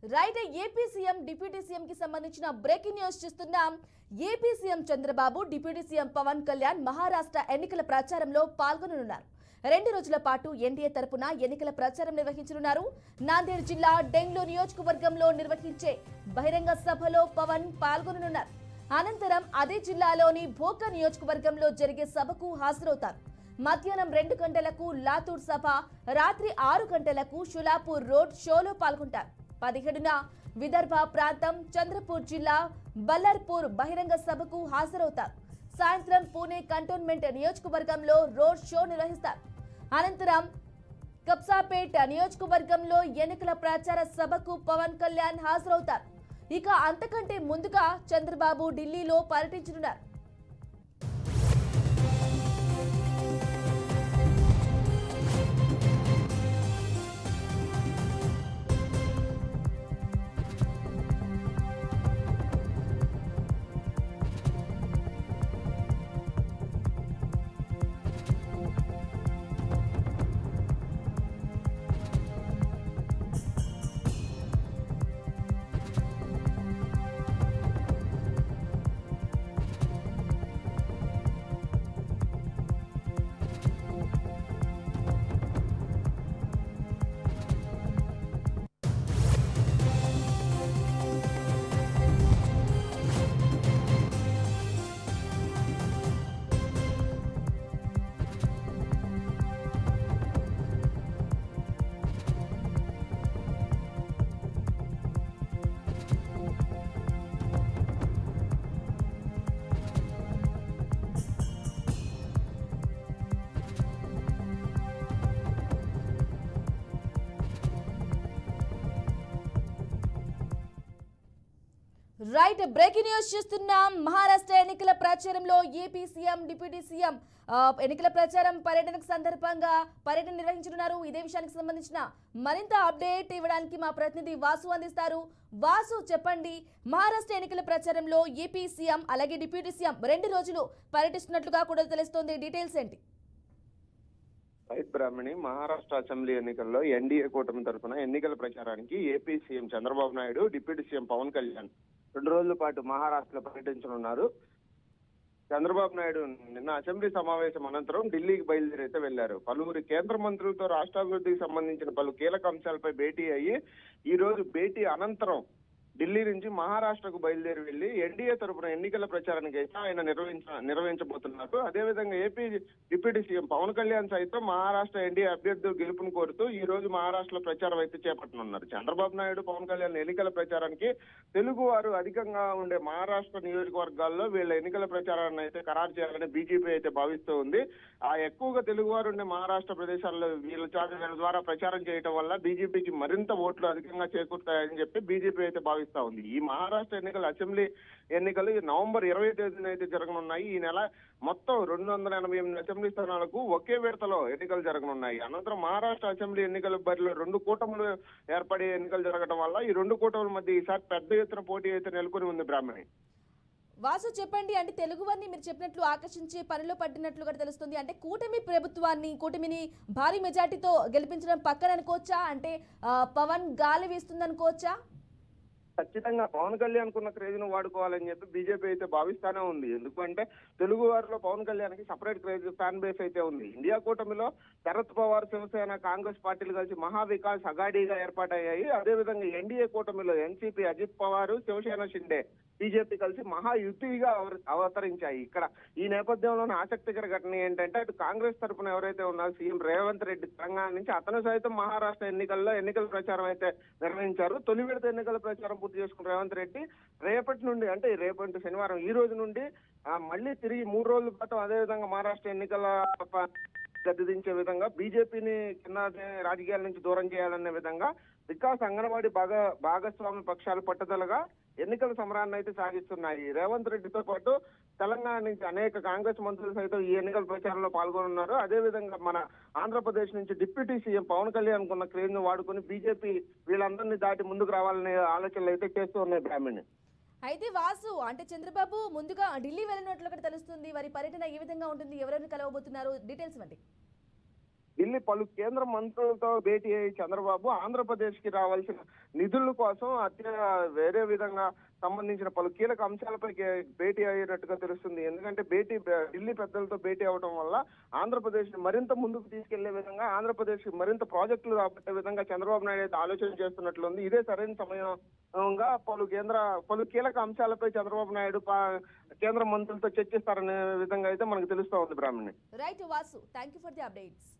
Right AP CM deputy CM కి సంబంధించిన breaking news చూస్తున్నాం. AP CM Chandrababu deputy CM Pawan Kalyan Maharashtra ఎన్నికల ప్రచారంలో పాల్గొననున్నారు. 2 రోజుల పాటు ఎన్డీఏ తరపున ఎన్నికల ప్రచారం నిర్వహించనున్నారు. నాందేడ్ జిల్లా డెంగ్లూ నియోజకవర్గంలో నిర్వహించే బహిరంగ సభలో పవన్ పాల్గొననున్నారు. అనంతరం అదే జిల్లాలోని భోక నియోజకవర్గంలో జరిగే సభకు హాజరవుతారు. మధ్యాహ్నం 2 గంటలకు లాతూర్ సభ, రాత్రి 6 గంటలకు షులాపూర్ రోడ్ షోలో పాల్గొంటారు. 17న విదర్భ ప్రాంతం చంద్రపూర్ జిల్లా బల్లర్పూర్ బహిరంగ సభకు హాజరవుతారు. సాయంత్రం పూణే కంటోన్మెంట్ నియోజకవర్గంలో రోడ్ షో నిర్వహిస్తారు. అనంతరం కప్సాపేట్ నియోజకవర్గంలో ఎన్నికల ప్రచార సభకు పవన్ కళ్యాణ్ హాజరవుతారు. ఇక అంతకంటే ముందుగా చంద్రబాబు ఢిల్లీలో పర్యటించనున్నారు. రైట్ బ్రేకింగ్ న్యూస్ చూస్తున్నాం. మహారాష్ట్ర ఎన్నికల ప్రచారంలో ఏపీ సీఎం డిప్యూటీ సీఎం ఎన్నికల ప్రచారం పర్యటనకు సందర్భంగా పర్యటన నిర్వహించనున్నారు. ఇదే విషయానికి సంబంధించిన మరింత అప్డేట్ ఇవ్వడానికి మా ప్రతినిధి వాసు అందిస్తారు. వాసు, చెప్పండి, మహారాష్ట్ర ఎన్నికల ప్రచారంలో ఏపీ సీఎం అలాగే డిప్యూటీ సీఎం 2 రోజులు పర్యటిస్తున్నట్లుగా కూడా తెలుస్తోంది. డీటెయిల్స్ ఏంటి? బ్రాహ్మణి, మహారాష్ట్ర అసెంబ్లీ ఎన్నికల్లో ఎన్డీఏ కూటమి తరఫున ఎన్నికల ప్రచారానికి AP CM Chandrababu Naidu, deputy CM Pawan Kalyan 2 రోజుల పాటు మహారాష్ట్రలో పర్యటించనున్నారు. చంద్రబాబు నాయుడు నిన్న అసెంబ్లీ సమావేశం అనంతరం ఢిల్లీకి బయలుదేరైతే వెళ్లారు. పలువురు కేంద్ర మంత్రులతో రాష్ట్రాభివృద్ధికి సంబంధించిన పలు కీలక అంశాలపై భేటీ అయ్యి ఈ రోజు భేటీ అనంతరం ఢిల్లీ నుంచి మహారాష్ట్రకు బయలుదేరి వెళ్లి ఎన్డీఏ తరఫున ఎన్నికల ప్రచారానికి అయితే ఆయన నిర్వహించబోతున్నారు. అదేవిధంగా AP deputy CM Pawan Kalyan సైతం మహారాష్ట్ర ఎన్డీఏ అభ్యర్థుల గెలుపును కోరుతూ ఈ రోజు మహారాష్ట్రలో ప్రచారం అయితే చేపట్టనున్నారు. చంద్రబాబు నాయుడు, పవన్ కళ్యాణ్ ఎన్నికల ప్రచారానికి తెలుగు వారు అధికంగా ఉండే మహారాష్ట్ర నియోజకవర్గాల్లో వీళ్ళ ఎన్నికల ప్రచారాన్ని అయితే ఖరారు చేయాలని బీజేపీ అయితే భావిస్తూ ఉంది. ఆ ఎక్కువగా తెలుగు వారు ఉండే మహారాష్ట్ర ప్రదేశాల్లో వీళ్ళ ద్వారా ప్రచారం చేయడం వల్ల బీజేపీకి మరింత ఓట్లు అధికంగా చేకూరుతాయని చెప్పి బీజేపీ అయితే భావిస్తూ ఉంది. ఈ మహారాష్ట్ర ఎన్నికలు, అసెంబ్లీ ఎన్నికలు నవంబర్ 20 తేదీన అయితే జరగనున్నాయి. ఈ నెల మొత్తం 288 అసెంబ్లీ స్థానాలకు ఒకే విడతలో ఎన్నికలు జరగనున్నాయి. అనంతరం మహారాష్ట్ర అసెంబ్లీ ఎన్నికల బరిలో 2 కూటములు ఏర్పడే ఎన్నికలు జరగడం వల్ల ఈ 2 కూటముల మధ్య ఈసారి పెద్ద ఎత్తున పోటీ అయితే నెలకొని ఉంది. బ్రాహ్మణి, వాసు, చెప్పండి, అంటే తెలుగు వారిని మీరు చెప్పినట్లు ఆకర్షించే పనిలో పట్టినట్లుగా తెలుస్తుంది. అంటే కూటమిని భారీ మెజార్టీతో గెలిపించడం పక్కన అనుకోవచ్చా? అంటే పవన్ గాలి వేస్తుంది అనుకోవచ్చా? ఖచ్చితంగా పవన్ కళ్యాణ్ కున్న క్రేజ్ ను వాడుకోవాలని చెప్పి బీజేపీ అయితే భావిస్తానే ఉంది. ఎందుకంటే తెలుగు వారిలో పవన్ కళ్యాణ్ కి సపరేట్ క్రేజ్, ఫ్యాన్ బేస్ అయితే ఉంది. ఇండియా కూటమిలో శరద్ పవార్, శివసేన, కాంగ్రెస్ పార్టీలు కలిసి మహావికాస్ అఘాడీగా ఏర్పాటయ్యాయి. అదేవిధంగా ఎన్డీఏ కూటమిలో ఎన్సీపీ, అజిత్ పవార్, శివసేన, షిండే, బీజేపీ కలిసి మహాయుతిగా అవతరించాయి. ఇక్కడ ఈ నేపథ్యంలోనే ఆసక్తికర ఘటన ఏంటంటే అటు కాంగ్రెస్ తరఫున ఎవరైతే ఉన్నారో సీఎం రేవంత్ రెడ్డి తెలంగాణ నుంచి, అతను సైతం మహారాష్ట్ర ఎన్నికల్లో ఎన్నికల ప్రచారం అయితే నిర్వహించారు. తొలి విడత ఎన్నికల ప్రచారం పూర్తి చేసుకున్న రేవంత్ రెడ్డి రేపటి నుండి, అంటే రేపటి శనివారం ఈ రోజు నుండి మళ్ళీ తిరిగి 3 రోజుల పాటు అదేవిధంగా మహారాష్ట్ర ఎన్నికల గద్దెదించే విధంగా బీజేపీని చిన్న రాజకీయాల నుంచి దూరం చేయాలనే విధంగా వికాస్, అంగన్వాడీ భాగస్వామ్య పక్షాలు పట్టుదలగా ఎన్నికల సమరాన్ని అయితే సాగిస్తున్నాయి. రేవంత్ రెడ్డితో పాటు తెలంగాణ నుంచి అనేక కాంగ్రెస్ మంత్రులు సైతం ఈ ఎన్నికల ప్రచారంలో పాల్గొనున్నారు. అదేవిధంగా మన ఆంధ్రప్రదేశ్ నుంచి డిప్యూటీ సీఎం పవన్ కళ్యాణ్ కున్న క్రేజ్ ను వాడుకుని బీజేపీ వీళ్ళందరినీ దాటి ముందుకు రావాలనే ఆలోచనలు అయితే చేస్తూ ఉన్నాయి. బ్రాహ్మణి, అయితే వాసు, అంటే చంద్రబాబు ముందుగా ఢిల్లీ వెళ్ళినట్లు తెలుస్తుంది. వారి పర్యటన ఏ విధంగా ఉంటుంది? ఎవరెవరిని కలవబోతున్నారు? డీటెయిల్స్ ఇవ్వండి. ఢిల్లీ పలు కేంద్ర మంత్రులతో భేటీ అయ్యి చంద్రబాబు ఆంధ్రప్రదేశ్ కి రావాల్సిన నిధుల కోసం వేరే విధంగా సంబంధించిన పలు కీలక అంశాలపై భేటీ అయ్యేటట్టుగా తెలుస్తుంది. ఎందుకంటే ఢిల్లీ పెద్దలతో భేటీ అవడం వల్ల ఆంధ్రప్రదేశ్ మరింత ముందుకు తీసుకెళ్లే విధంగా, ఆంధ్రప్రదేశ్ మరింత ప్రాజెక్టులు రాబట్టే విధంగా చంద్రబాబు నాయుడు అయితే ఆలోచన చేస్తున్నట్లుంది. ఇదే సరైన సమయంగా పలు కీలక అంశాలపై చంద్రబాబు నాయుడు కేంద్ర మంత్రులతో చర్చిస్తారనే విధంగా అయితే మనకు తెలుస్తా ఉంది. Brahmani right Vasu, thank you for the updates.